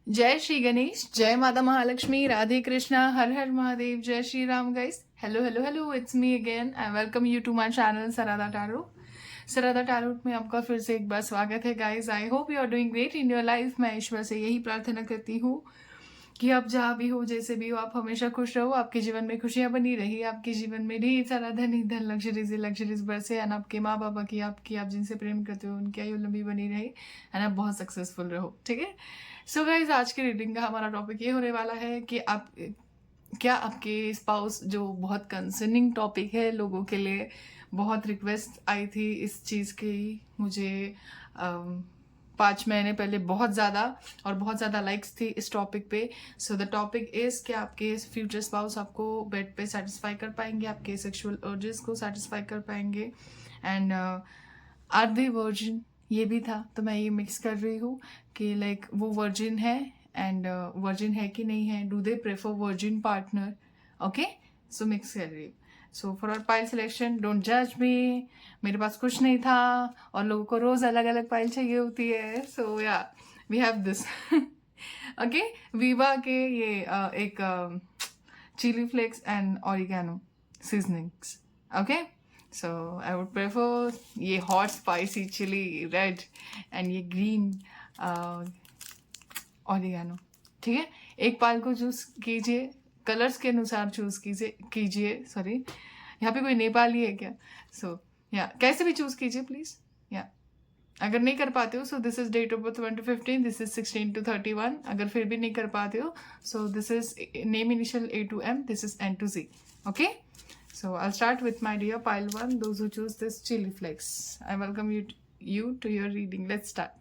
जय श्री गणेश, जय माता महालक्ष्मी, राधे कृष्णा, हर हर महादेव, जय Shri Ram guys. Hello hello hello, it's me again. I welcome you to my channel Saradha tarot. Saradha tarot में आपका फिर से एक बार स्वागत है guys. I hope you are doing great in your life. मैं ईश्वर से यही प्रार्थना करती हूँ कि आप जहाँ भी हो, जैसे भी हो, आप हमेशा खुश रहो, आपके जीवन में खुशियां बनी रही, आपके जीवन में ढेर सारा धन ही धन, लग्जरीज बरसे, एंड आपके माँ बाबा की, आपकी, आप जिनसे प्रेम करते हो उनकी आयु लंबी बनी रही, एंड आप बहुत सक्सेसफुल रहो. ठीक है. सो गाइज, आज की रीडिंग का हमारा टॉपिक ये होने वाला है कि आप क्या आपके स्पाउस, जो बहुत कंसर्निंग टॉपिक है लोगों के लिए, बहुत रिक्वेस्ट आई थी इस चीज़ की मुझे 5 महीने पहले, बहुत ज़्यादा लाइक्स थी इस टॉपिक पे. सो द टॉपिक इज़ कि आपके फ्यूचर स्पाउस आपको बेड पे सेटिस्फाई कर पाएंगे, आपके सेक्सुअल अर्जेस को सेटिस्फाई कर पाएंगे, एंड आर दे वर्जिन. ये भी था, तो मैं ये मिक्स कर रही हूँ कि लाइक वो वर्जिन है, एंड वर्जिन है कि नहीं है, do they prefer virgin partner. Okay, so mix कर रही हूँ. So for our pile selection, don't जज मी. मेरे पास कुछ नहीं था और लोगों को रोज अलग अलग पाइल चाहिए होती है. So yeah, we have this. Okay, Veeba के ये एक chilli flakes and oregano seasonings. Okay, so I would prefer ये hot spicy chilli red and ये ग्रीन ऑरिगेनो. ठीक है, एक पाल को चूज कीजिए, कलर्स के अनुसार चूज कीजिए. सॉरी, यहाँ पे कोई नेपाली है क्या? सो या कैसे भी चूज कीजिए प्लीज. या अगर नहीं कर पाते हो, so this is date of birth 1 to 15, this is 16 to 31. अगर फिर भी नहीं कर पाते हो, so this is name initial A to M, this is N to Z. Okay, so I'll start with my dear pile 1, those who choose this chili flakes. I welcome you to your reading. Let's start.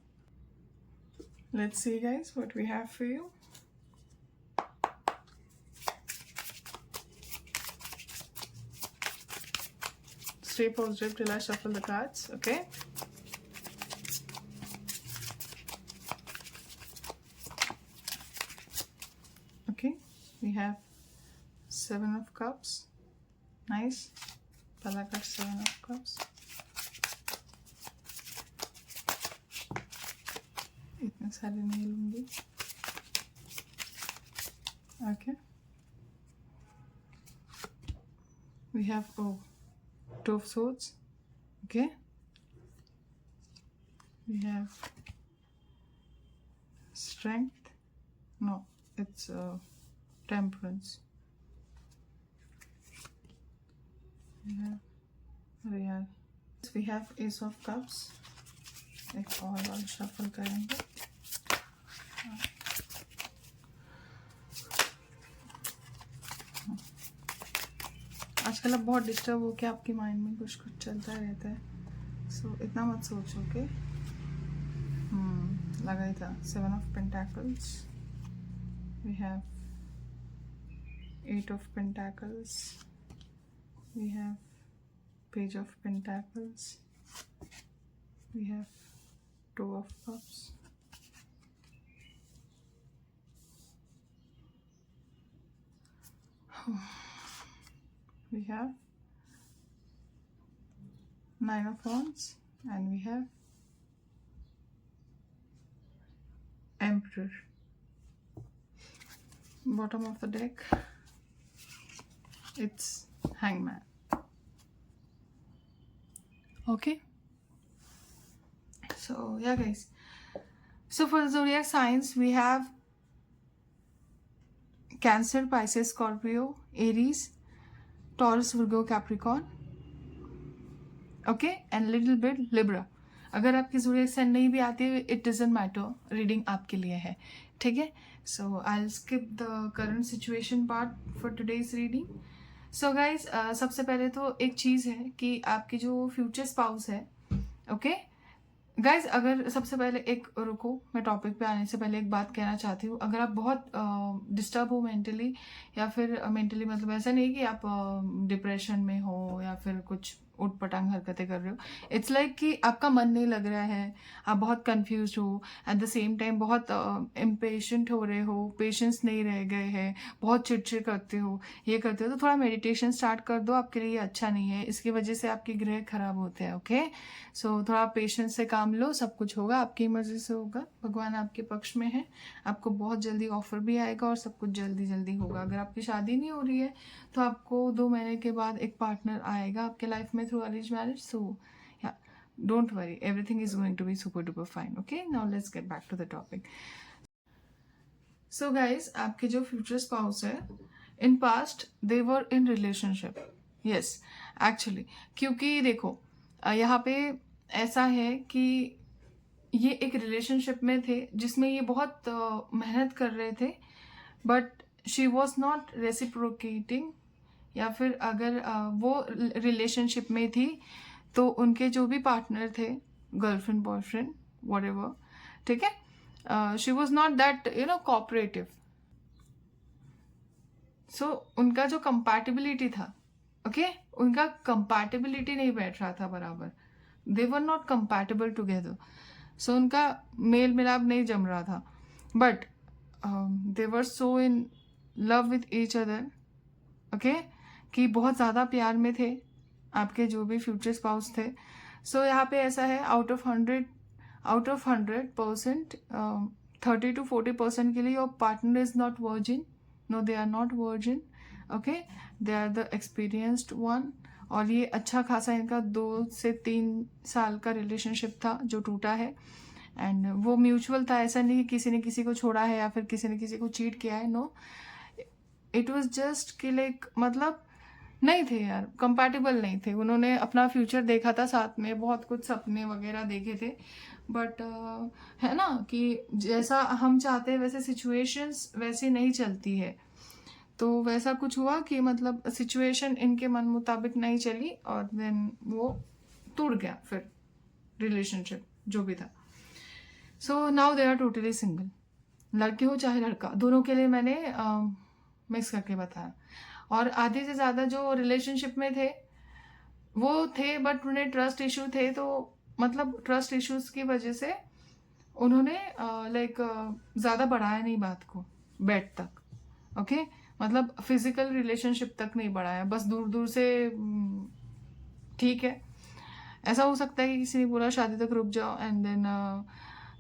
Let's see guys what we have for you. Stay positive till I shuffle the cards. Okay, okay, we have 7 of cups. Nice. Pala card 7 of cups. इतने सारे नहीं लूंगी. Okay, we have Two of Swords. Okay, we have Strength. No, it's Temperance. We have Ace of Cups. एक और shuffle करेंगे. आजकल आप बहुत डिस्टर्ब हो के आपके माइंड में कुछ कुछ चलता रहता है. सो इतना मत सोचो. ओके, लगा ही था. 7 of Pentacles. We have 8 of Pentacles. We have Page of Pentacles. We have 2 of Cups. We have 9 of Wands, and we have Emperor. Bottom of the deck, it's Hangman. Okay, so yeah guys, so for the zodiac signs we have Cancer, Pisces, Scorpio, Aries, Taurus, Virgo, Capricorn. Okay, and little bit Libra. अगर आपकी zodiac sign नहीं भी आती है, it doesn't matter, reading आपके लिए है. ठीक है, so I will skip the current situation part for today's reading. So guys, सबसे पहले तो एक चीज़ है कि आपके जो फ्यूचर स्पाउस है. ओके गाइज, अगर सबसे पहले एक रुको, मैं टॉपिक पे आने से पहले एक बात कहना चाहती हूँ. अगर आप बहुत डिस्टर्ब हो मेंटली, या फिर मेंटली मतलब ऐसा नहीं कि आप डिप्रेशन में हो या फिर कुछ उठ पटांग हरकतें कर रहे हो। इट्स लाइक कि आपका मन नहीं लग रहा है, आप बहुत कंफ्यूज हो, एट द सेम टाइम बहुत इम्पेशेंट हो रहे हो, पेशेंस नहीं रह गए हैं, बहुत चिड़चिड़ करते हो, ये करते हो, तो थोड़ा मेडिटेशन स्टार्ट कर दो, आपके लिए अच्छा नहीं है, इसकी वजह से आपके ग्रह खराब होते हैं। ओके, सो थोड़ा पेशेंस से काम लो, सब कुछ होगा, आपकी मर्जी से होगा, भगवान आपके पक्ष में है, आपको बहुत जल्दी ऑफर भी आएगा और सब कुछ जल्दी जल्दी होगा। अगर आपकी शादी नहीं हो रही है तो आपको 2 महीने के बाद एक पार्टनर आएगा आपके लाइफ में through arrange marriage. So yeah don't worry, everything is going to be super duper fine. Okay, now let's get back to the topic. So guys, आपके जो फ्यूचर स्पाउस है, in past they were in relationship. Yes, actually, क्योंकि देखो यहाँ पे ऐसा है कि ये एक रिलेशनशिप में थे जिसमें ये बहुत मेहनत कर रहे थे, but she was not reciprocating, या फिर अगर वो रिलेशनशिप में थी तो उनके जो भी पार्टनर थे, गर्लफ्रेंड बॉयफ्रेंड व्हाटएवर, ठीक है, she was not that cooperative. So उनका जो कंपैटिबिलिटी था, ओके, उनका कंपैटिबिलिटी नहीं बैठ रहा था बराबर, दे वर नॉट कंपैटिबल टुगेदर। सो उनका मेल मिलाप नहीं जम रहा था, but they were so in love with each other, okay, कि बहुत ज़्यादा प्यार में थे आपके जो भी फ्यूचर स्पाउस थे। सो यहाँ पे ऐसा है, आउट ऑफ 100% 30 to 40% के लिए your partner is not virgin. No, they are not virgin, okay, they are the experienced one. और ये अच्छा खासा इनका 2 से 3 साल का रिलेशनशिप था जो टूटा है, एंड वो म्यूचुअल था, ऐसा नहीं कि किसी ने किसी को छोड़ा है या फिर किसी ने किसी को चीट किया है। नो, इट वॉज जस्ट कि लाइक मतलब नहीं थे यार, कंपैटिबल नहीं थे। उन्होंने अपना फ्यूचर देखा था साथ में, बहुत कुछ सपने वगैरह देखे थे, बट है ना कि जैसा हम चाहते हैं वैसे सिचुएशंस वैसी नहीं चलती है। तो वैसा कुछ हुआ कि मतलब सिचुएशन इनके मन मुताबिक नहीं चली और देन वो टूट गया फिर रिलेशनशिप जो भी था। So now they are totally single, लड़के हो चाहे लड़का, दोनों के लिए मैंने मिक्स करके बताया। और आधे से ज़्यादा जो रिलेशनशिप में थे वो थे, बट उन्हें ट्रस्ट इशू थे, तो मतलब ट्रस्ट इश्यूज की वजह से उन्होंने लाइक ज़्यादा बढ़ाया नहीं बात को बेड तक, ओके, मतलब फिजिकल रिलेशनशिप तक नहीं बढ़ाया, बस दूर दूर से ठीक है। ऐसा हो सकता है कि किसी ने बोला शादी तक रुक जाओ and then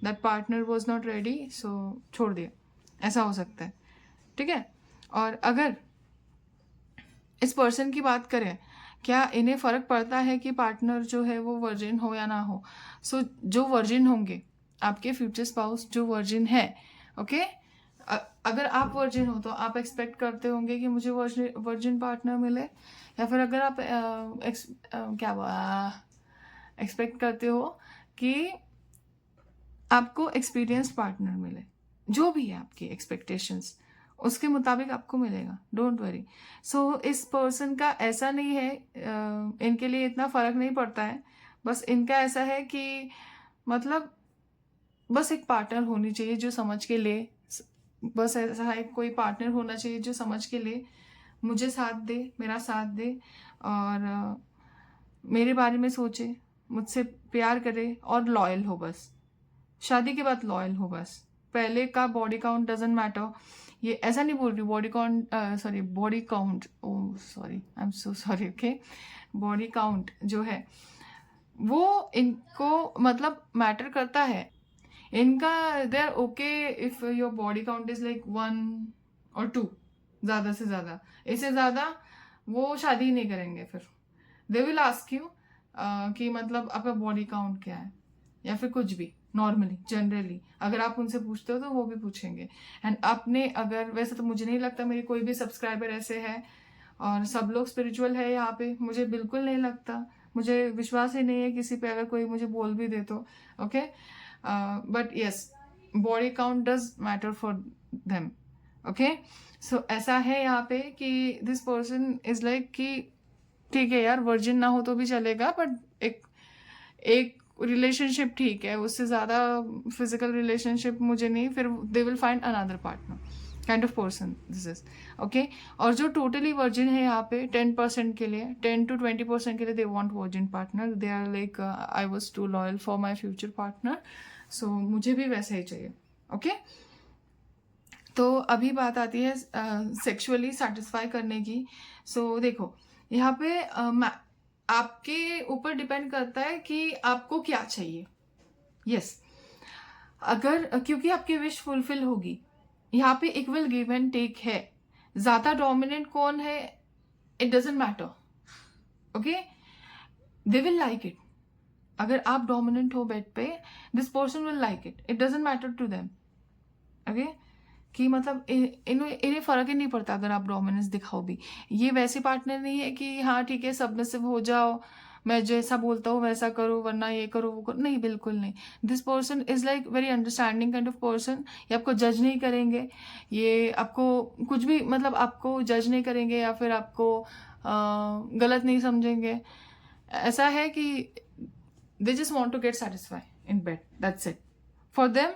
that partner was not ready, so छोड़ दिया, ऐसा हो सकता है, ठीक है। और अगर इस पर्सन की बात करें, क्या इन्हें फ़र्क पड़ता है कि पार्टनर जो है वो वर्जिन हो या ना हो? सो जो वर्जिन होंगे, आपके फ्यूचर स्पाउस जो वर्जिन है, ओके, अगर आप वर्जिन हो तो आप एक्सपेक्ट करते होंगे कि मुझे वर्जिन पार्टनर मिले, या फिर अगर आप एक्सपेक्ट करते हो कि आपको एक्सपीरियंस्ड पार्टनर मिले, जो भी है आपकी एक्सपेक्टेशंस उसके मुताबिक आपको मिलेगा, डोंट वरी। सो इस पर्सन का ऐसा नहीं है, इनके लिए इतना फ़र्क नहीं पड़ता है, बस इनका ऐसा है कि मतलब बस एक पार्टनर होनी चाहिए जो समझ के ले, बस ऐसा है, कोई पार्टनर होना चाहिए जो समझ के ले, मुझे साथ दे, मेरा साथ दे, और मेरे बारे में सोचे, मुझसे प्यार करे और लॉयल हो। बस शादी के बाद लॉयल हो, बस पहले का बॉडी काउंट डजेंट मैटर। ये ऐसा नहीं बोल रही body count, oh sorry, I am so sorry, okay, body count जो है वो इनको मतलब मैटर करता है। इनका they are okay if your body count is like 1 or 2, ज़्यादा से ज़्यादा, इससे ज़्यादा वो शादी नहीं करेंगे। फिर दे विल आस्क यू कि मतलब आपका बॉडी काउंट क्या है, या फिर कुछ भी नॉर्मली जनरली अगर आप उनसे पूछते हो तो वो भी पूछेंगे। एंड आपने अगर, वैसे तो मुझे नहीं लगता मेरी कोई भी सब्सक्राइबर ऐसे है और सब लोग स्पिरिचुअल है यहाँ पे, मुझे बिल्कुल नहीं लगता, मुझे विश्वास ही नहीं है किसी पे, अगर कोई मुझे बोल भी दे तो, okay, but yes, body count does matter for them, okay. So ऐसा है यहाँ पे कि दिस पर्सन इज लाइक कि ठीक है यार, वर्जिन ना हो तो भी चलेगा, बट एक रिलेशनशिप ठीक है, उससे ज़्यादा फिजिकल रिलेशनशिप मुझे नहीं, फिर they will find another partner, kind of person this is okay. और जो टोटली वर्जिन है यहाँ पे 10% के लिए, 10 to 20% के लिए they want virgin partner, they are like I was too loyal for my future partner, so मुझे भी वैसा ही चाहिए। ओके तो अभी बात आती है सेक्सुअली सेटिस्फाई करने की। सो देखो यहाँ पे आपके ऊपर डिपेंड करता है कि आपको क्या चाहिए। यस अगर क्योंकि आपकी विश फुलफिल होगी, यहाँ पे इक्वल गिव एंड टेक है। ज्यादा डोमिनेंट कौन है it doesn't matter, okay they will like it. अगर आप डोमिनेंट हो बेड पे, this person will like it, it doesn't matter to them. Okay कि मतलब इन्हें फर्क ही नहीं पड़ता अगर आप डोमिनेंस दिखाओ भी। ये वैसे पार्टनर नहीं है कि हाँ ठीक है सबमिसिव हो जाओ, मैं जैसा बोलता हूँ वैसा करो, वरना ये करो वो करो, नहीं बिल्कुल नहीं। This person is like very understanding kind of person. ये आपको जज नहीं करेंगे, ये आपको कुछ भी मतलब आपको जज नहीं करेंगे या फिर आपको गलत नहीं समझेंगे। ऐसा है कि they just want to get satisfy in bed, that's it. For them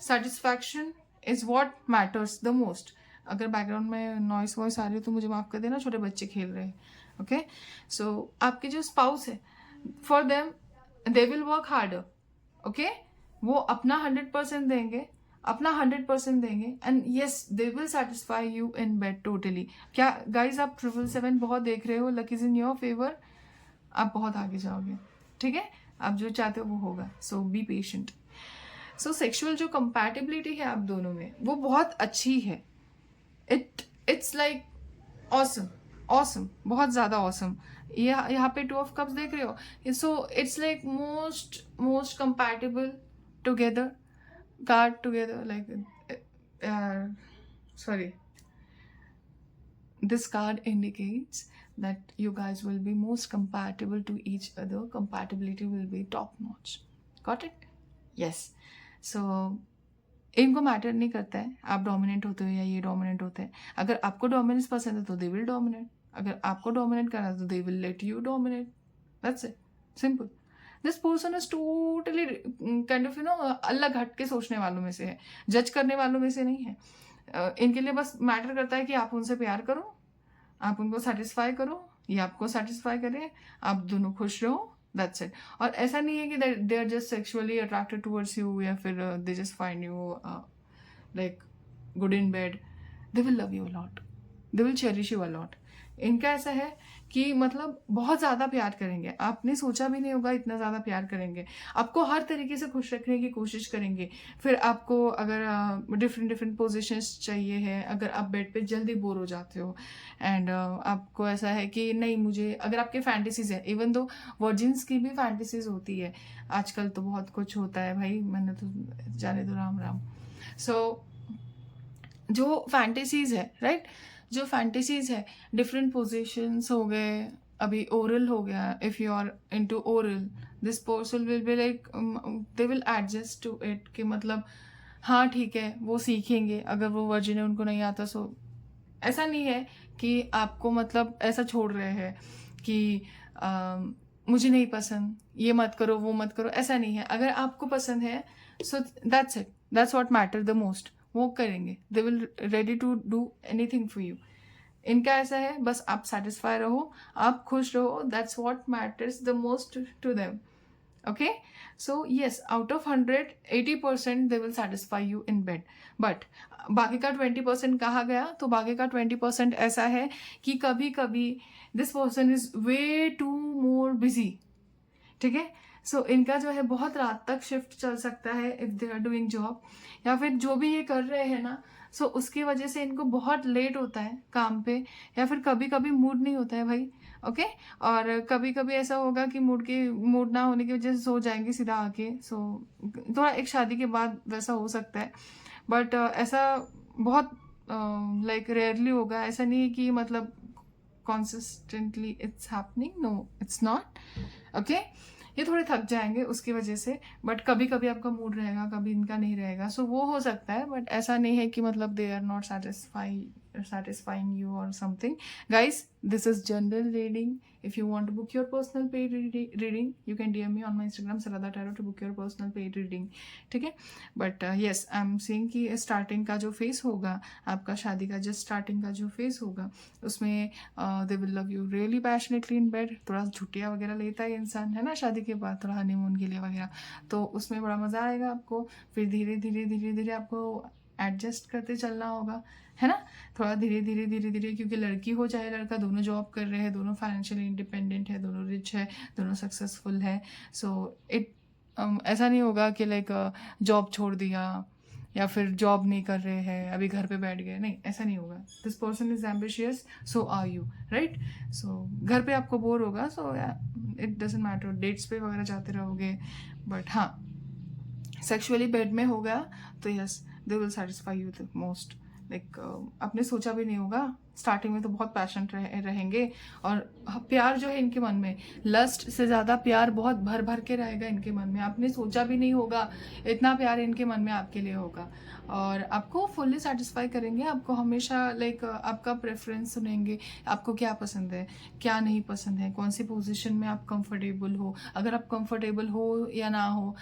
satisfaction is what matters the most. अगर बैकग्राउंड में नॉइस वॉइस आ रही हो तो मुझे माफ कर देना, छोटे बच्चे खेल रहे हैं। ओके सो आपके जो स्पाउस है, for them they will work harder. Okay वो अपना 100% देंगे, अपना 100% देंगे and yes they will satisfy you in bed totally. क्या गाइज आप 777 बहुत देख रहे हो, luck is in your favour, आप बहुत आगे जाओगे। ठीक है आप जो चाहते हो वो होगा, सो बी पेशेंट। सो सेक्सुअल जो कंपैटिबिलिटी है आप दोनों में वो बहुत अच्छी है। इट्स लाइक ऑसम ऑसम, बहुत ज़्यादा ऑसम। यहाँ पे 2 ऑफ कप्स देख रहे हो, so it's like most compatible together card together, like sorry, this card indicates that you guys will be most compatible to each other. Compatibility will be top notch. Got it? Yes. So इनको matter नहीं करता है आप dominant होते हो या ये dominant होते हैं। अगर आपको डोमिनेंस पसंद है तो दे विल डोमिनेट, अगर आपको डोमिनेट करना है तो they will let you dominate, that's it, simple. This person is totally kind of अलग हट के सोचने वालों में से है, जज करने वालों में से नहीं है। इनके लिए बस मैटर करता है कि आप उनसे प्यार करो, आप उनको सेटिस्फाई करो, ये आपको सेटिस्फाई करे, आप दोनों खुश रहो, दैट्स इट। और ऐसा नहीं है कि they are just sexually attracted towards you या फिर they just find you like good in bed, they will love you a lot, they will cherish you a lot. इनका ऐसा है कि मतलब बहुत ज़्यादा प्यार करेंगे, आपने सोचा भी नहीं होगा इतना ज़्यादा प्यार करेंगे, आपको हर तरीके से खुश रखने की कोशिश करेंगे। फिर आपको अगर डिफरेंट पोजीशंस चाहिए है, अगर आप बेड पे जल्दी बोर हो जाते हो एंड आपको ऐसा है कि नहीं मुझे, अगर आपके फैंटेसीज है, इवन दो वर्जिन्स की भी फैंटेसीज होती है, आजकल तो बहुत कुछ होता है भाई, मैंने तो जाने दो राम राम। सो जो फैंटेसीज है राइट, जो फैंटेसीज है, डिफरेंट पोजीशंस हो गए, अभी ओरल हो गया, if you are into oral this person will be like they will adjust to it, कि मतलब हाँ ठीक है वो सीखेंगे, अगर वो वर्जिन है उनको नहीं आता। सो ऐसा नहीं है कि आपको मतलब ऐसा छोड़ रहे हैं कि मुझे नहीं पसंद, ये मत करो वो मत करो, ऐसा नहीं है। अगर आपको पसंद है so that's it, that's what matter the most, वो करेंगे, they will ready to do anything for you. इनका ऐसा है बस आप सेटिस्फाई रहो, आप खुश रहो, that's what matters the most to them. Okay so yes, out of 100 80% they will satisfy you in bed, but बाकी का 20% कहा गया, तो बाकी का 20% ऐसा है कि कभी कभी this person is way too more busy. ठीक है सो इनका जो है बहुत रात तक शिफ्ट चल सकता है if they are doing job, या फिर जो भी ये कर रहे हैं ना, सो उसकी वजह से इनको बहुत लेट होता है काम पे, या फिर कभी कभी मूड नहीं होता है भाई। ओके और कभी कभी ऐसा होगा कि मूड ना होने की वजह से सो जाएंगे सीधा आके। सो थोड़ा एक शादी के बाद वैसा हो सकता है, बट ऐसा बहुत लाइक रेयरली होगा। ऐसा नहीं है कि मतलब consistently it's happening, no it's not. Okay ये थोड़े थक जाएंगे उसकी वजह से, बट कभी कभी आपका मूड रहेगा, कभी इनका नहीं रहेगा, सो वो हो सकता है, बट ऐसा नहीं है कि मतलब they are not satisfy satisfying you or something. Guys, this is general reading. If you want to book your personal paid reading, you can DM me on my Instagram Sarada Tarot to book your personal paid reading. ठीक है, but yes I am saying कि starting का जो face होगा आपका, शादी का just starting का जो फेस होगा, उसमें दे will love you really passionately in bed. थोड़ा झुटिया वगैरह लेता है इंसान, है ना, शादी के बाद थोड़ा हनीमून के लिए वगैरह, तो उसमें बड़ा मज़ा आएगा आपको. फिर धीरे धीरे आपको एडजस्ट करते चलना होगा, है ना, थोड़ा धीरे धीरे, क्योंकि लड़की हो चाहे लड़का, दोनों जॉब कर रहे हैं, दोनों फाइनेंशियली इंडिपेंडेंट है, दोनों रिच है, दोनों सक्सेसफुल है. सो इट ऐसा नहीं होगा कि लाइक जॉब छोड़ दिया या फिर जॉब नहीं कर रहे हैं अभी घर पे बैठ गए, नहीं, ऐसा नहीं होगा. This person is ambitious, so are you, right. So घर पे आपको बोर होगा, so it doesn't matter, dates पे वगैरह जाते रहोगे, बट हाँ सेक्सुअली बेड में होगा तो yes they will satisfy you the most. Like आपने सोचा भी नहीं होगा, स्टार्टिंग में तो बहुत पैशनेट रहेंगे, और प्यार जो है इनके मन में, लस्ट से ज़्यादा प्यार बहुत भर भर के रहेगा इनके मन में. आपने सोचा भी नहीं होगा इतना प्यार इनके मन में आपके लिए होगा, और आपको फुल्ली सेटिस्फाई करेंगे. आपको हमेशा लाइक आपका प्रेफरेंस सुनेंगे, आपको क्या पसंद है, क्या नहीं पसंद है, कौन सी पोजीशन में आप कंफर्टेबल हो. अगर आप कंफर्टेबल हो या ना हो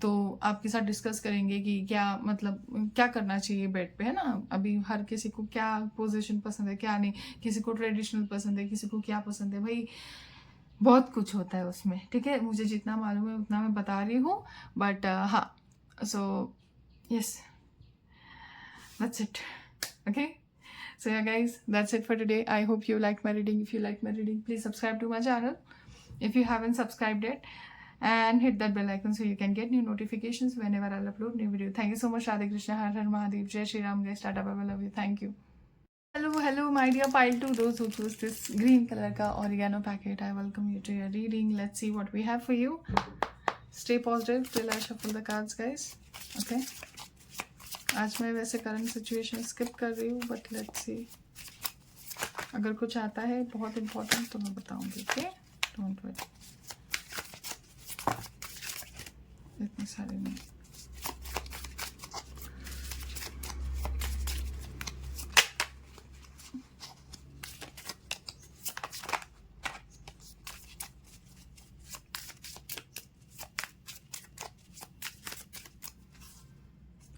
तो आपके साथ डिस्कस करेंगे कि क्या मतलब क्या करना चाहिए बेड पे, है ना. अभी हर किसी को क्या पोजीशन पसंद है, क्या नहीं, किसी को ट्रेडिशनल पसंद है, किसी को क्या पसंद है, भाई बहुत कुछ होता है उसमें. ठीक है, मुझे जितना मालूम है उतना मैं बता रही हूँ, बट हाँ, so yes that's it. Okay, so yeah guys, that's it for today. I hope you liked my reading. If you like my reading, please subscribe to my channel if you haven't subscribed yet, and hit that bell icon so you can get new notifications whenever I'll upload new video. Thank you so much. Radhe Krishna, Har Har Mahadev, Jai Shri Ram guys, Tata, bye bye, love you, thank you. Hello my dear pile 2, those who choose this green color ka oregano packet, I welcome you to your reading. Let's see what we have for you. Stay positive till I shuffle the cards guys. Okay, आज मैं वैसे current situation skip कर रही हूँ, but let's see, अगर कुछ आता है बहुत इम्पोर्टेंट तो मैं बताऊंगी. ओके, डोंट वरी, इतने सारे नहीं.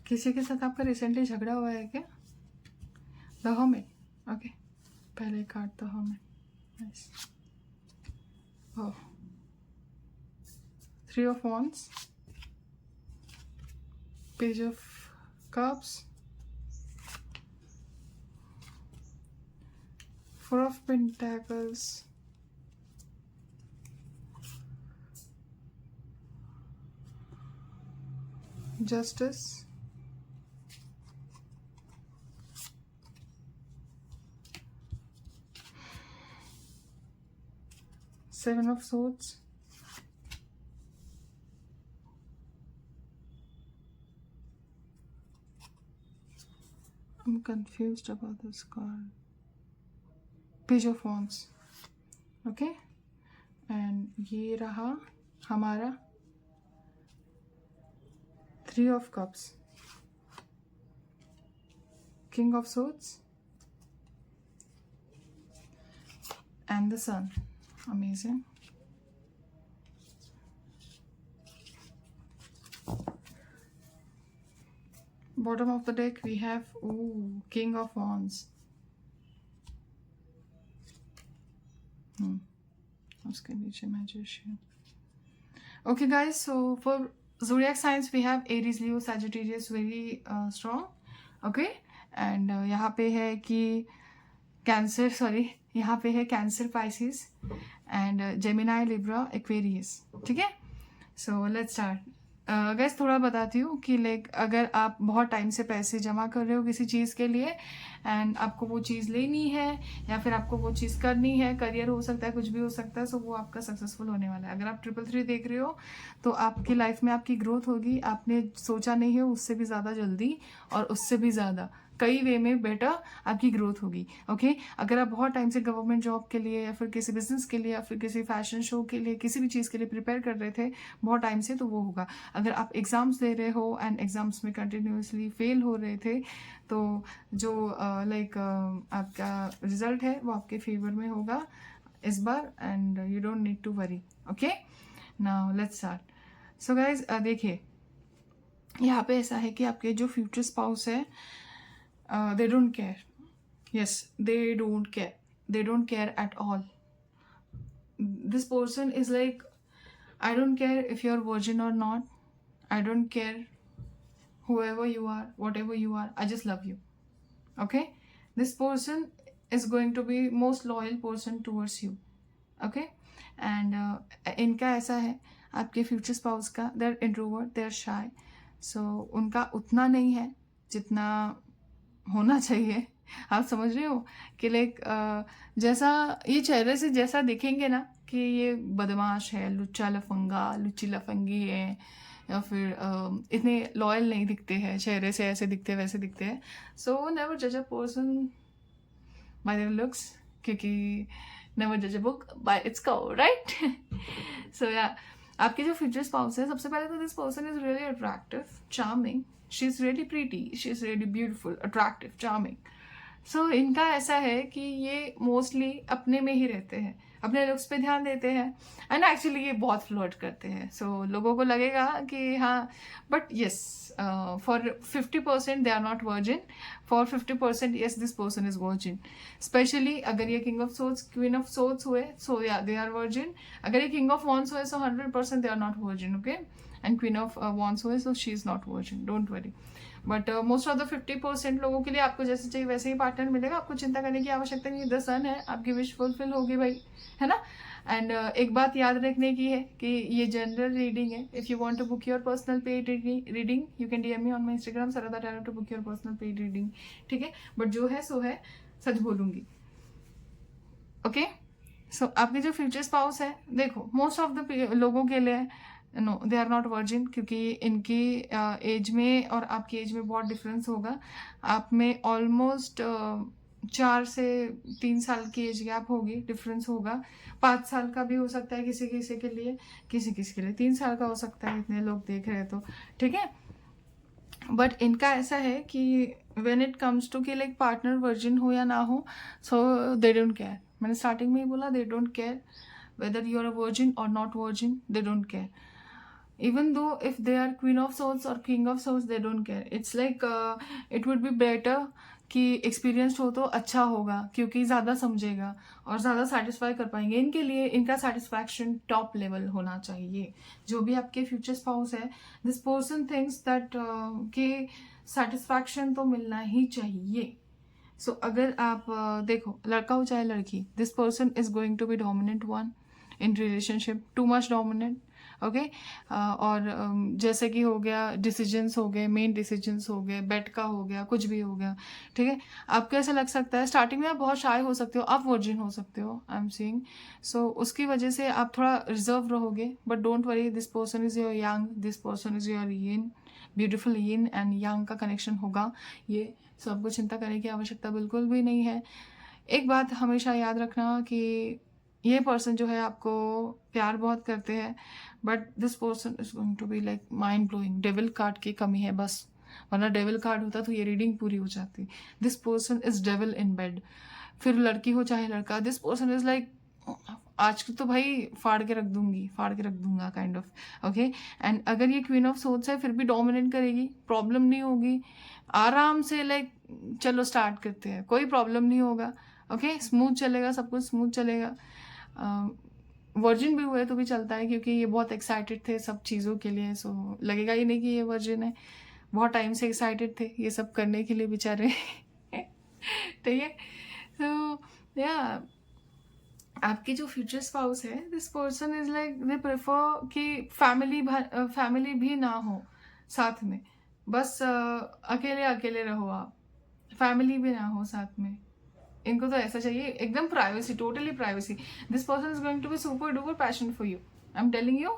किसी के साथ आपका रिसेंटली झगड़ा हुआ है क्या? The hermit. ओके, पहले card the hermit. Nice. Oh, 3 of Wands, Page of Cups, 4 of Pentacles, Justice, Seven of Swords, I'm confused about this card. Page of Wands. Okay, and ये रहा हमारा 3 of Cups, King of Swords, and the Sun. Amazing. Bottom of the deck we have King of Wands. उसके नीचे Magician. Okay guys, so for zodiac signs we have Aries, Leo, Sagittarius very strong. Okay, and यहाँ पे है कि cancer, sorry यहाँ पे है cancer, Pisces and Gemini, Libra, Aquarius. ठीक है, सो लेट्स स्टार्ट. गैस थोड़ा बताती हूँ कि लाइक अगर आप बहुत टाइम से पैसे जमा कर रहे हो किसी चीज़ के लिए एंड आपको वो चीज़ लेनी है या फिर आपको वो चीज़ करनी है, करियर हो सकता है, कुछ भी हो सकता है, सो वो आपका सक्सेसफुल होने वाला है. अगर आप 333 देख रहे हो तो आपकी लाइफ में आपकी ग्रोथ होगी. आपने सोचा नहीं है उससे भी ज़्यादा जल्दी और उससे भी ज़्यादा. कई वे में बेटर आपकी ग्रोथ होगी। ओके, अगर आप बहुत टाइम से गवर्नमेंट जॉब के लिए या फिर किसी बिजनेस के लिए या फिर किसी फैशन शो के लिए किसी भी चीज़ के लिए प्रिपेयर कर रहे थे बहुत टाइम से, तो वो होगा। अगर आप एग्ज़ाम्स दे रहे हो एंड एग्ज़ाम्स में कंटिन्यूसली फेल हो रहे थे, तो जो आपका रिजल्ट है वो आपके फेवर में होगा इस बार, and you don't need to worry. Okay, now let's start. So guys, देखिए यहाँ पे ऐसा है कि आपके जो फ्यूचर स्पाउस है, they don't care. Yes, they don't care, they don't care at all. This person is like, I don't care if you're virgin or not. I don't care whoever you are, whatever you are. I just love you. Okay? This person is going to be most loyal person towards you. Okay? And इनका ऐसा है, आपके future spouse का, they are introvert, they are shy. So उनका उतना नहीं है जितना होना चाहिए। आप समझ रहे हो कि लाइक जैसा ये चेहरे से जैसा दिखेंगे ना कि ये बदमाश है, लुच्चा लफंगा, लुच्ची लफंगी है, या फिर इतने लॉयल नहीं दिखते हैं, चेहरे से ऐसे दिखते हैं वैसे दिखते हैं। सो नेवर जज a person by their looks, क्योंकि नेवर जज a book by its cover, right? So yeah आपके जो फ्यूचर स्पाउस है, सबसे पहले तो this person is really attractive, charming, she is really pretty, she is really beautiful, attractive, charming. So इनका ऐसा है कि ये मोस्टली अपने में ही रहते हैं, अपने लुक्स पे ध्यान देते हैं, एंड एक्चुअली ये बहुत फ्लर्ट करते हैं। सो लोगों को लगेगा कि हाँ, but yes, for 50% they are not virgin, for 50% yes this person is virgin. Specially अगर ये king of swords, queen of swords हुए, सो या दे आर वर्जिन। अगर ये किंग ऑफ वॉन्ड्स हुए, so 100% they are not virgin. Okay, and queen of wands हुए, so she is not virgin, don't worry. But most of the 50% लोगों के लिए आपको जैसे चाहिए वैसे ही पार्टनर मिलेगा, आपको चिंता करने की आवश्यकता नहीं। द सन है, आपकी विश फुलफिल होगी भाई, है ना? एंड एक बात याद रखने की है कि ये जनरल रीडिंग है। If you want to book your personal paid reading, you can DM me on my Instagram Sarda tarot to book your personal paid reading, ठीक है? बट जो है सो है, सच बोलूँगी। ओके, सो आपके जो फ्यूचर स्पाउस है, देखो मोस्ट ऑफ द लोगों के लिए no, they are not virgin, क्योंकि इनकी एज में और आपकी एज में बहुत डिफरेंस होगा। आप में ऑलमोस्ट 4 से 3 साल की एज गैप होगी, डिफरेंस होगा। 5 साल का भी हो सकता है किसी किसी के लिए, किसी किसी के लिए 3 साल का हो सकता है, इतने लोग देख रहे हैं तो, ठीक है? बट इनका ऐसा है कि व्हेन इट कम्स टू कि लाइक पार्टनर वर्जिन हो या ना हो, सो दे डोंट केयर। मैंने स्टार्टिंग में ही बोला, they don't care whether you are a virgin or not virgin, they don't care. Even though if they are queen of swords or king of swords, they don't care. It's like it would be better कि experienced हो तो अच्छा होगा, क्योंकि ज़्यादा समझेगा और ज़्यादा सेटिस्फाई कर पाएंगे। इनके लिए इनका सेटिस्फैक्शन टॉप लेवल होना चाहिए। जो भी आपके फ्यूचर स्पाउस है, दिस पर्सन थिंक्स दैट कि सेटिस्फैक्शन तो मिलना ही चाहिए। सो अगर आप देखो, लड़का हो चाहे लड़की, this person is going to be dominant one in relationship, too much dominant. Okay, और जैसे कि हो गया डिसीजंस हो गए, मेन डिसीजंस हो गए, बेट का हो गया, कुछ भी हो गया, ठीक है? आपको ऐसा लग सकता है स्टार्टिंग में आप बहुत शाय हो सकते हो, आप वर्जिन हो सकते हो, आई एम सीइंग। सो उसकी वजह से आप थोड़ा रिजर्व रहोगे, but don't worry, this person is your young, this person is your yin, beautiful yin and young का कनेक्शन होगा ये। सो आपको चिंता करने की आवश्यकता बिल्कुल भी नहीं है। एक बात हमेशा याद रखना कि ये पर्सन जो है आपको प्यार बहुत करते हैं, but this person is going to be like mind blowing. Devil card की कमी है बस, वरना डेविल कार्ड होता तो ये रीडिंग पूरी हो जाती। This person is devil in bed, फिर लड़की हो चाहे लड़का, दिस पर्सन इज लाइक आज तो भाई फाड़ के रख दूंगी, फाड़ के रख दूंगा काइंड ऑफ। ओके, एंड अगर ये क्वीन ऑफ सोर्ड्स है फिर भी डोमिनेट करेगी, प्रॉब्लम नहीं होगी, आराम से लाइक चलो स्टार्ट करते हैं, कोई प्रॉब्लम नहीं होगा। ओके, स्मूथ चलेगा, सब कुछ स्मूथ चलेगा। वर्जिन भी हुए तो भी चलता है, क्योंकि ये बहुत एक्साइटेड थे सब चीज़ों के लिए। सो लगेगा ही नहीं कि ये वर्जिन है, बहुत टाइम से एक्साइटेड थे ये सब करने के लिए बेचारे। ठीक है, तो या आपके जो फ्यूचर स्पाउस है, this person is like they prefer कि फैमिली भी ना हो साथ में, बस अकेले अकेले रहो आप, फैमिली भी ना हो साथ में। इनको तो ऐसा चाहिए एकदम privacy, totally privacy. This person is going to be super duper passion for you, I am telling you,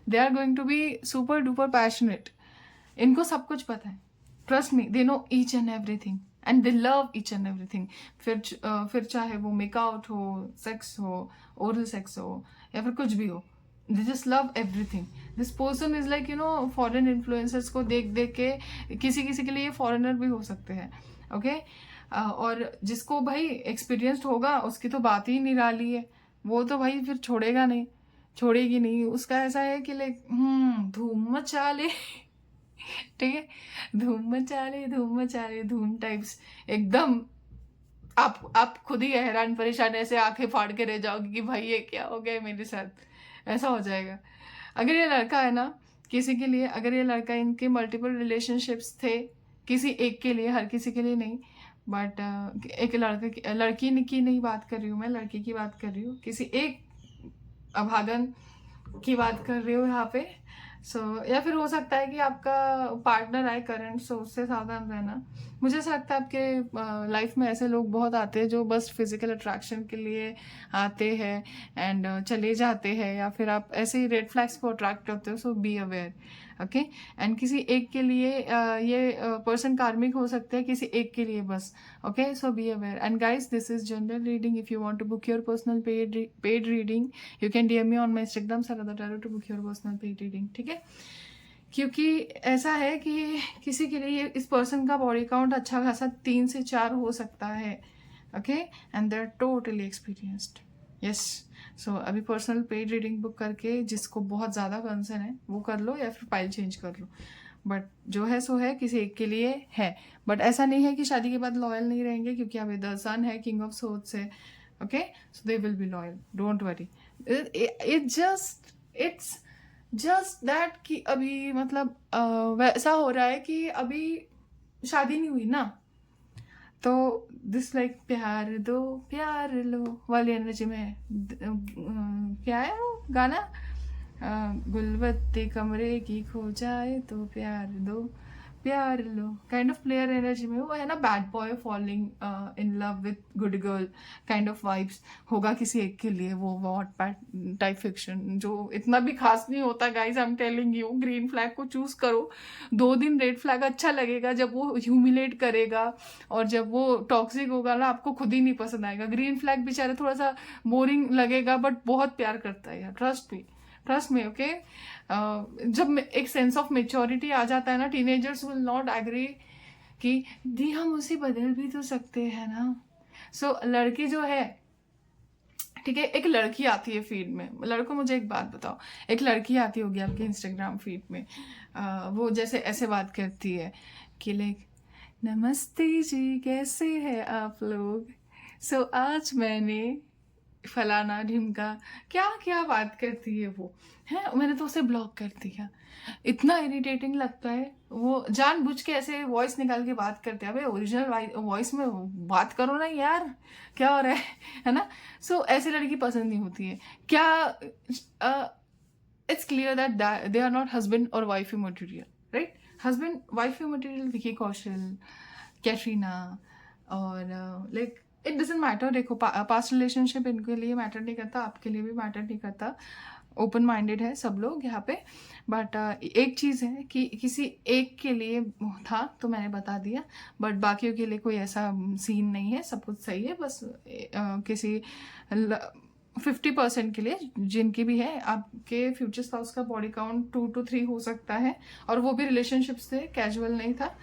they are going to be super duper passionate. इनको सब कुछ पता है, trust me, they know each and everything. And they love each and everything. फिर चाहे वो make-out हो, sex हो, ओरल सेक्स हो, या फिर कुछ भी हो, they just love everything. This person is like foreign influencers को देख देख के किसी किसी के लिए फॉरेनर भी हो सकते हैं, ओके। और जिसको भाई एक्सपीरियंस्ड होगा उसकी तो बात ही निराली है, वो तो भाई फिर छोड़ेगा नहीं, छोड़ेगी नहीं। उसका ऐसा है कि लाइक धूम मचा ले ठीक है, धूम मचा ले, धूम मचा ले, धूम टाइप्स एकदम। आप खुद ही हैरान परेशान ऐसे आंखें फाड़ के रह जाओगे कि भाई ये क्या हो गया मेरे साथ, ऐसा हो जाएगा। अगर ये लड़का है ना, किसी के लिए, अगर ये लड़का, इनके मल्टीपल रिलेशनशिप्स थे, किसी एक के लिए, हर किसी के लिए नहीं, बट एक लड़की की नहीं बात कर रही हूँ मैं, लड़की की बात कर रही हूँ, किसी एक अभागन की बात कर रही हूँ यहाँ पे। या फिर हो सकता है कि आपका पार्टनर आए करंट, उससे सावधान रहना। मुझे ऐसा लगता है आपके लाइफ में ऐसे लोग बहुत आते हैं जो बस फिजिकल अट्रैक्शन के लिए आते हैं एंड चले जाते हैं, या फिर आप ऐसे ही रेड फ्लैग्स को अट्रैक्ट करते हो। सो बी अवेयर, ओके। एंड किसी एक के लिए ये पर्सन कार्मिक हो सकते हैं, किसी एक के लिए बस, okay. So be aware. And guys, this is general reading. If you want to book your personal paid reading, you can DM me on my Instagram Sarda tarot to book your personal paid reading, ठीक है। क्योंकि ऐसा है कि किसी के लिए इस पर्सन का बॉडी काउंट अच्छा खासा 3 से 4 हो सकता है, okay. And they are totally experienced, yes. So अभी पर्सनल पेड रीडिंग बुक करके जिसको बहुत ज़्यादा कंसर्न है वो कर लो, या फिर फाइल चेंज कर लो। बट जो है सो है, किसी एक के लिए है। बट ऐसा नहीं है कि शादी के बाद लॉयल नहीं रहेंगे, क्योंकि अभी द सन है, किंग ऑफ सोर्ड्स है, okay. So they will be loyal, don't worry. It's just that कि अभी मतलब वैसा हो रहा है कि अभी शादी नहीं हुई ना, तो दिस लाइक प्यार दो प्यार लो वाली एनर्जी में क्या है वो गाना, गुलबत्ती कमरे की खो जाए तो प्यार दो प्यार लो, काइंड ऑफ प्लेयर एनर्जी में वो है ना, bad boy falling in love with good girl kind of vibes होगा किसी एक के लिए। वो वॉटपैड टाइप फिक्शन जो इतना भी खास नहीं होता guys, I am telling you. Green flag को चूज करो, 2 दिन रेड फ्लैग अच्छा लगेगा जब वो ह्यूमिलेट करेगा, और जब वो टॉक्सिक होगा ना, आपको खुद ही नहीं पसंद आएगा। ग्रीन फ्लैग बेचारा थोड़ा सा बोरिंग लगेगा, बट बहुत प्यार करता है यार, ट्रस्ट में, ओके। जब एक सेंस ऑफ मेच्योरिटी आ जाता है ना, टीनेजर्स विल नॉट एग्री कि दी हम उसे बदल भी तो सकते हैं ना। सो लड़की जो है, ठीक है, एक लड़की आती है फीड में। लड़कों, मुझे एक बात बताओ, एक लड़की आती होगी आपके इंस्टाग्राम फीड में, वो जैसे ऐसे बात करती है कि लाइक, नमस्ते जी, कैसे हैं आप लोग। सो आज मैंने फलाना ढिमका, क्या क्या बात करती है वो, है। मैंने तो उसे ब्लॉक कर दिया, इतना इरिटेटिंग लगता है। वो जानबूझ के ऐसे वॉइस निकाल के बात करते हैं। अबे ओरिजिनल वॉइस में बात करो ना यार, क्या हो रहा है ना। सो ऐसी लड़की पसंद नहीं होती है क्या। It's clear that they are not husband और wife material, right. Husband wife material Vicky Kaushal, Katrina, और लाइक इट डजेंट मैटर। देखो, पास्ट रिलेशनशिप इनके लिए मैटर नहीं करता, आपके लिए भी मैटर नहीं करता। ओपन माइंडेड है सब लोग यहाँ पे। बट एक चीज़ है कि किसी एक के लिए था तो मैंने बता दिया, बट बाकियों के लिए कोई ऐसा सीन नहीं है, सब कुछ सही है। बस किसी 50% के लिए जिनकी भी है, आपके फ्यूचर स्पाउस का बॉडी काउंट 2 to 3 हो सकता है, और वो भी रिलेशनशिप्स थे, कैजुअल नहीं था।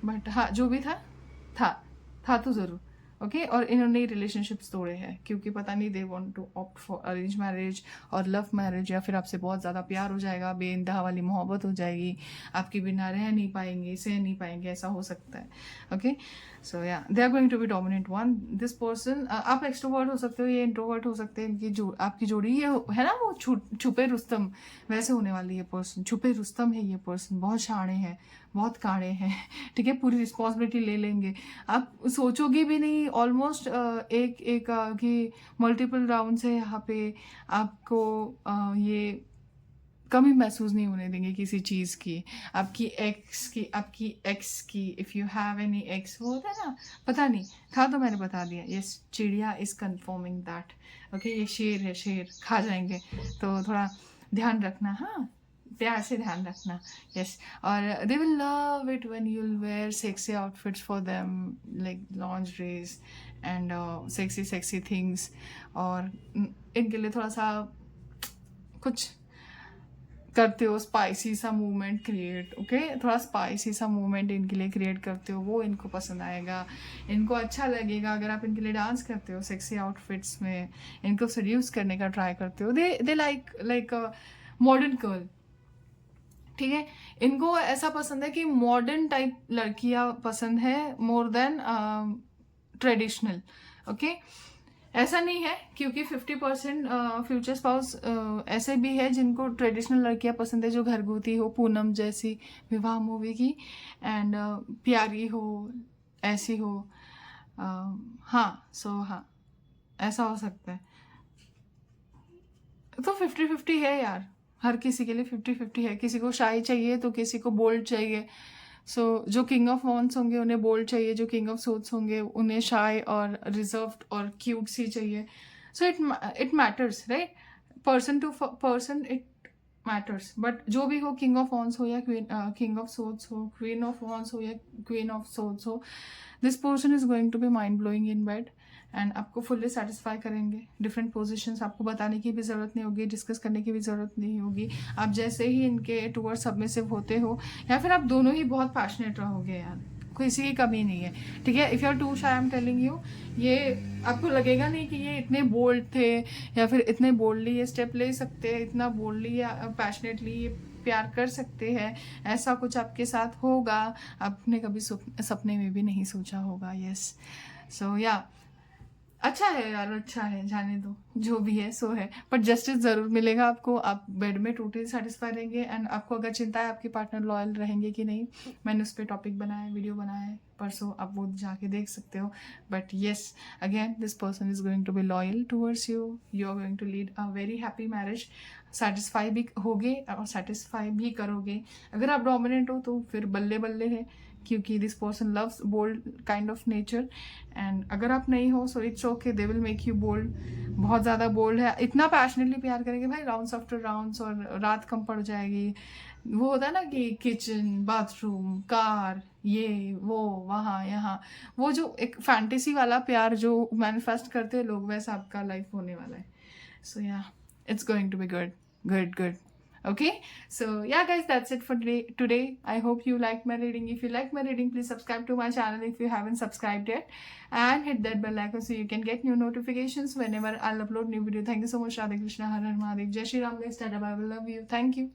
बट हाँ, जो भी था तो ज़रूर, ओके। और इन्होंने रिलेशनशिप्स तोड़े हैं क्योंकि पता नहीं they want to opt for arrange marriage और लव मैरिज, या फिर आपसे बहुत ज़्यादा प्यार हो जाएगा, बेइंतहा वाली मोहब्बत हो जाएगी, आपके बिना रह नहीं पाएंगे, सह नहीं पाएंगे, ऐसा हो सकता है, ओके। सो या they are going to be dominant one. This person, आप एक्सट्रोवर्ट हो सकते हो, ये इंट्रोवर्ट हो सकते हैं। इनकी आपकी जोड़ी ये है ना, वो छुपे रुस्तम वैसे होने वाली है पर्सन। छुपे रुस्तम है ये पर्सन, बहुत शाणे हैं, बहुत काड़े हैं, ठीक है। पूरी रिस्पॉन्सिबिलिटी ले लेंगे, आप सोचोगे भी नहीं। ऑलमोस्ट एक कि मल्टीपल राउंड्स है यहाँ पे, आपको ये कमी महसूस नहीं होने देंगे किसी चीज़ की, आपकी एक्स की। If you have any x, वो होता है ना, पता नहीं था तो मैंने बता दिया। यस, चिड़िया इज़ कन्फर्मिंग दैट, ओके। ये शेर है, शेर खा जाएंगे, तो थोड़ा ध्यान रखना। हाँ, प्यार से ध्यान रखना। यस, और दे will love it when you will where sexy outfits for them, like lingeries and sexy sexy things. और इनके लिए थोड़ा सा कुछ करते हो, स्पाइसी सा मूवमेंट क्रिएट, ओके, थोड़ा स्पाइसी सा मूवमेंट इनके लिए क्रिएट करते हो, वो इनको पसंद आएगा, इनको अच्छा लगेगा। अगर आप इनके लिए डांस करते हो सेक्सी आउटफिट्स में, इनको सेड्यूस करने का ट्राई करते हो, दे लाइक मॉडर्न गर्ल, ठीक है। इनको ऐसा पसंद है कि मॉडर्न टाइप लड़कियां पसंद है मोर देन ट्रेडिशनल, ओके। ऐसा नहीं है, क्योंकि 50% फ्यूचर स्पाउस ऐसे भी है जिनको ट्रेडिशनल लड़कियां पसंद है, जो घरगुती हो, पूनम जैसी विवाह मूवी की, एंड प्यारी हो, ऐसी हो। हाँ, हाँ, ऐसा हो सकता है। तो 50-50 है यार, हर किसी के लिए 50-50 है। किसी को शाई चाहिए तो किसी को बोल्ड चाहिए। जो किंग ऑफ वॉन्स होंगे उन्हें बोल्ड चाहिए, जो किंग ऑफ सोट्स होंगे उन्हें शाई और रिजर्व्ड और क्यूट सी चाहिए। So it matters, right, person to person it matters. But जो भी हो, किंग ऑफ वॉन्स हो या किंग ऑफ सोट्स हो, क्वीन ऑफ वॉन्स हो या क्वीन ऑफ सोट्स हो, this person is going to be mind blowing in bed and आपको फुल्ली सेटिस्फाई करेंगे। डिफरेंट पोजीशंस आपको बताने की भी ज़रूरत नहीं होगी, डिस्कस करने की भी ज़रूरत नहीं होगी। आप जैसे ही इनके टूवर्ड सबमिसिव होते हो, या फिर आप दोनों ही बहुत पैशनेट रहोगे यार, किसी की कमी नहीं है, ठीक है। If you are too shy, I am telling you, ये आपको लगेगा नहीं कि ये इतने बोल्ड थे या फिर इतने बोल्डली ये स्टेप ले सकते हैं, इतना बोल्डली या पैशनेटली ये प्यार कर सकते हैं। ऐसा कुछ आपके साथ होगा, आपने कभी सपने में भी नहीं सोचा होगा। यस, सो या अच्छा है यार, अच्छा है, जाने दो, जो भी है सो है, बट जस्टिस जरूर मिलेगा आपको। आप बेड में टोटली सेटिस्फाई रहेंगे। एंड आपको अगर चिंता है आपके पार्टनर लॉयल रहेंगे कि नहीं, मैंने उस पर टॉपिक बनाया, वीडियो बनाया है परसों, आप वो जाके देख सकते हो। But yes, again this person is going to be loyal towards you, you are going to lead a very happy marriage. Satisfy भी होगे और सेटिस्फाई भी करोगे। अगर आप डोमिनेंट हो तो फिर बल्ले बल्ले है, क्योंकि this person loves bold kind of nature. And अगर आप नहीं हो so it's okay, they will make you bold. बहुत ज़्यादा बोल्ड है, इतना पैशनेटली प्यार करेंगे भाई, राउंड्स आफ्टर राउंड्स, और रात कम पड़ जाएगी। वो होता है ना कि किचन, बाथरूम, कार, ये वो, वहाँ यहाँ, वो जो एक फैंटेसी वाला प्यार जो मैनिफेस्ट करते हैं लोग, वैसा आपका लाइफ होने वाला है। सो या, it's going to be good. Okay, so yeah guys, that's it for today. I hope you liked my reading. If you like my reading, please subscribe to my channel if you haven't subscribed yet, and hit that bell icon so you can get new notifications whenever I'll upload new video. Thank you so much. Radhe Krishna, Har Har Mahadev. Jai Shri Ram guys. Tata, bye. I will love you. Thank you.